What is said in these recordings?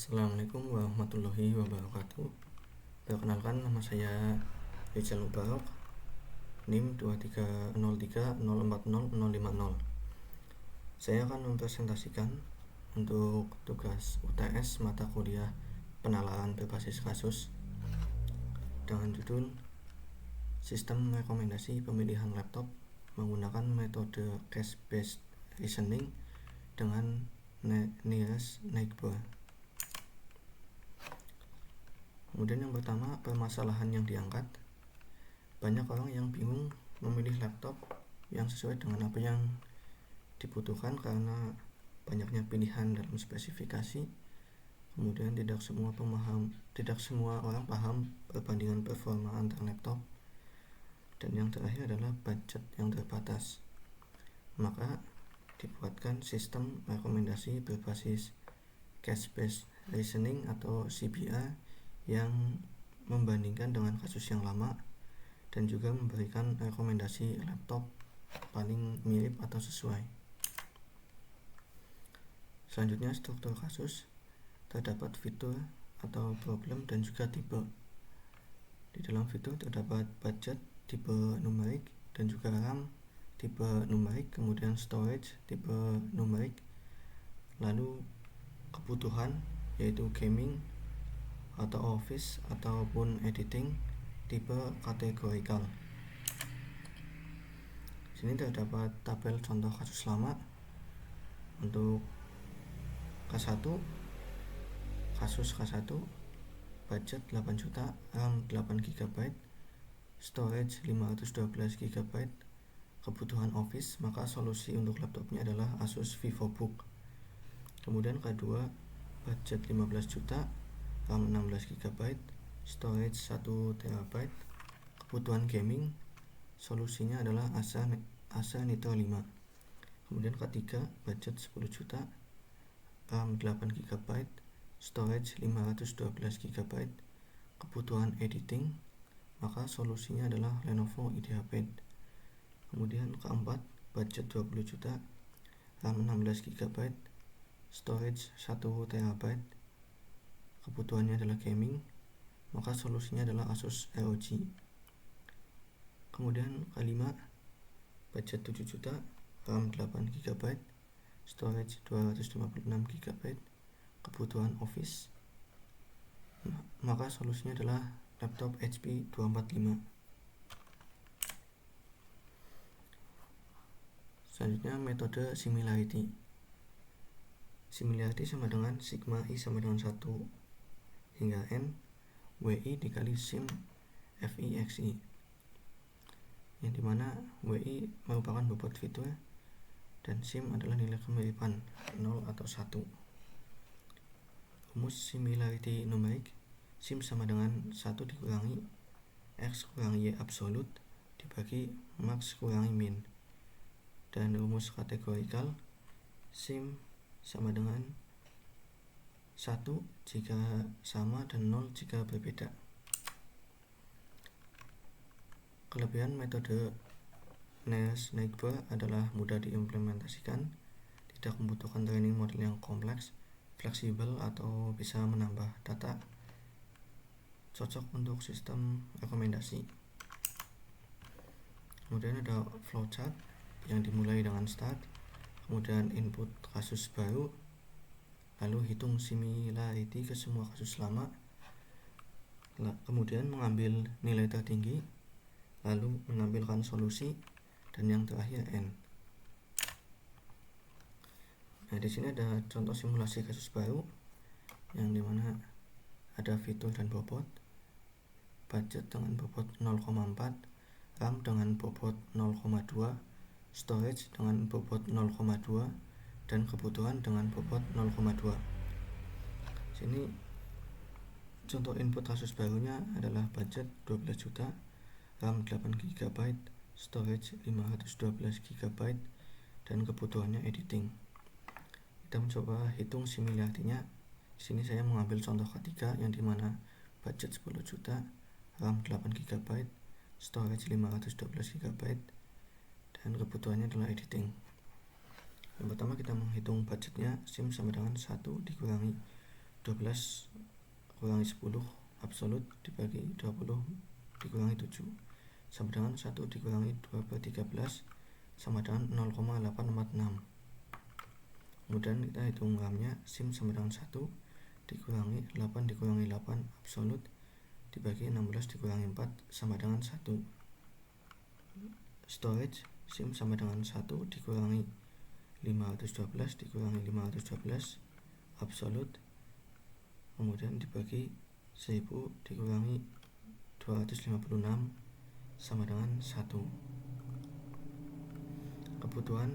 Assalamualaikum warahmatullahi wabarakatuh. Perkenalkan, nama saya Rizal Mubarok, NIM 2303040050. Saya akan mempresentasikan untuk tugas UTS mata kuliah penalaan berbasis kasus dengan judul Sistem Rekomendasi Pemilihan Laptop menggunakan metode Case-Based Reasoning dengan Niels Neighbor. Kemudian yang pertama, permasalahan yang diangkat. Banyak orang yang bingung memilih laptop yang sesuai dengan apa yang dibutuhkan karena banyaknya pilihan dalam spesifikasi. Kemudian tidak semua orang paham perbandingan performa antar laptop. Dan yang terakhir adalah budget yang terbatas. Maka dibuatkan sistem rekomendasi berbasis Case-Based Reasoning atau CBR yang membandingkan dengan kasus yang lama dan juga memberikan rekomendasi laptop paling mirip atau sesuai. Selanjutnya, struktur kasus. Terdapat fitur atau problem dan juga tipe. Di dalam fitur terdapat budget tipe numerik dan juga RAM tipe numerik, kemudian storage tipe numerik, lalu kebutuhan yaitu gaming atau office ataupun editing tipe kategorikal. Sini terdapat tabel contoh kasus lama. Untuk K1, kasus K1, budget 8 juta, RAM 8 GB, storage 512 GB, kebutuhan office, maka solusi untuk laptopnya adalah Asus VivoBook. Kemudian K2, budget 15 juta, RAM 16 GB, storage 1 TB, kebutuhan gaming, solusinya adalah Acer Nitro 5. Kemudian K3, budget 10 juta, RAM 8 GB, storage 512 GB, kebutuhan editing, maka solusinya adalah Lenovo IdeaPad. Kemudian K4, budget 20 juta, RAM 16 GB, storage 1 TB, kebutuhannya adalah gaming, maka solusinya adalah Asus ROG. Kemudian K5, budget 7 juta, RAM 8 GB, storage 256 GB, kebutuhan office, maka solusinya adalah laptop HP 245. Selanjutnya, metode similarity. Similarity sama dengan sigma I sama dengan 1 hingga N WI dikali sim FIXI, yang dimana WI merupakan bobot fitur dan sim adalah nilai kemiripan 0 atau 1. Rumus similarity numerik. Sim sama dengan 1 dikurangi X kurangi Y absolut dibagi max kurangi min. Dan rumus kategorikal. Sim sama dengan 1 jika sama dan 0 jika berbeda. Kelebihan metode Niels Neighbor adalah mudah diimplementasikan, tidak membutuhkan training model yang kompleks, fleksibel atau bisa menambah data, cocok untuk sistem rekomendasi. Kemudian ada flowchart yang dimulai dengan start, kemudian input kasus baru, lalu hitung similarity ke semua kasus lama, kemudian mengambil nilai tertinggi, lalu menampilkan solusi, dan yang terakhir N. Nah, di sini ada contoh simulasi kasus baru yang dimana ada fitur dan bobot, budget dengan bobot 0,4, RAM dengan bobot 0,2, storage dengan bobot 0,2, dan kebutuhan dengan bobot 0,2. Sini contoh input kasus barunya adalah budget 12 juta, RAM 8 GB, storage 512 GB, dan kebutuhannya editing. Kita mencoba hitung similarity-nya. Di sini saya mengambil contoh ketiga yang dimana budget 10 juta, RAM 8 GB, storage 512 GB, dan kebutuhannya adalah editing. Yang pertama kita menghitung budgetnya. Sim sama dengan 1 dikurangi 12 kurangi 10 absolut dibagi 20 dikurangi 7 sama dengan 1 dikurangi 2/13 sama dengan 0,846. Kemudian kita hitung RAM-nya, SIM sama dengan 1 dikurangi 8 dikurangi 8 absolut dibagi 16 dikurangi 4 sama dengan 1. Storage, SIM sama dengan 1 dikurangi 512 dikurangi 512 absolut, kemudian dibagi 1000 dikurangi 256 sama dengan 1. Kebutuhan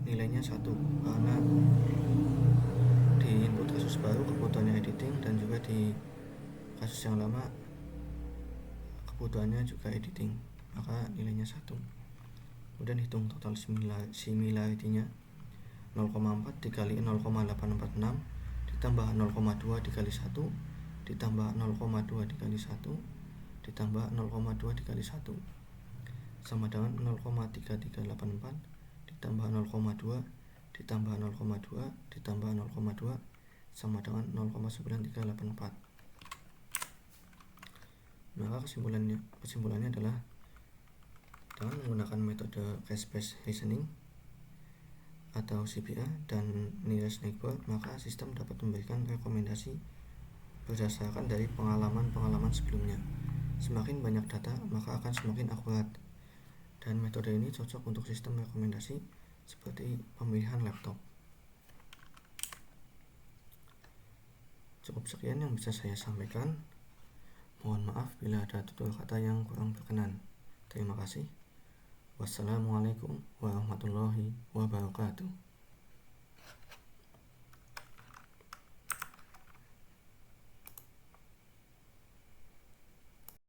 nilainya 1 karena di input kasus baru kebutuhannya editing, dan juga di kasus yang lama kebutuhannya juga editing, maka nilainya 1. Kemudian hitung total similarity-nya, 0,4 dikali 0,846 ditambah 0,2 dikali 1 ditambah 0,2 dikali 1 ditambah 0,2 dikali 1 sama dengan 0,3384 ditambah 0,2 ditambah 0,2 ditambah 0,2 sama dengan 0,9384. Maka kesimpulannya adalah dengan menggunakan metode cache-based reasoning atau CBA dan nearest neighbor, maka sistem dapat memberikan rekomendasi berdasarkan dari pengalaman sebelumnya. Semakin banyak data, maka akan semakin akurat, dan metode ini cocok untuk sistem rekomendasi seperti pemilihan laptop. Cukup sekian yang bisa saya sampaikan. Mohon maaf bila ada tutur kata yang kurang berkenan. Terima kasih. Wassalamualaikum warahmatullahi wabarakatuh.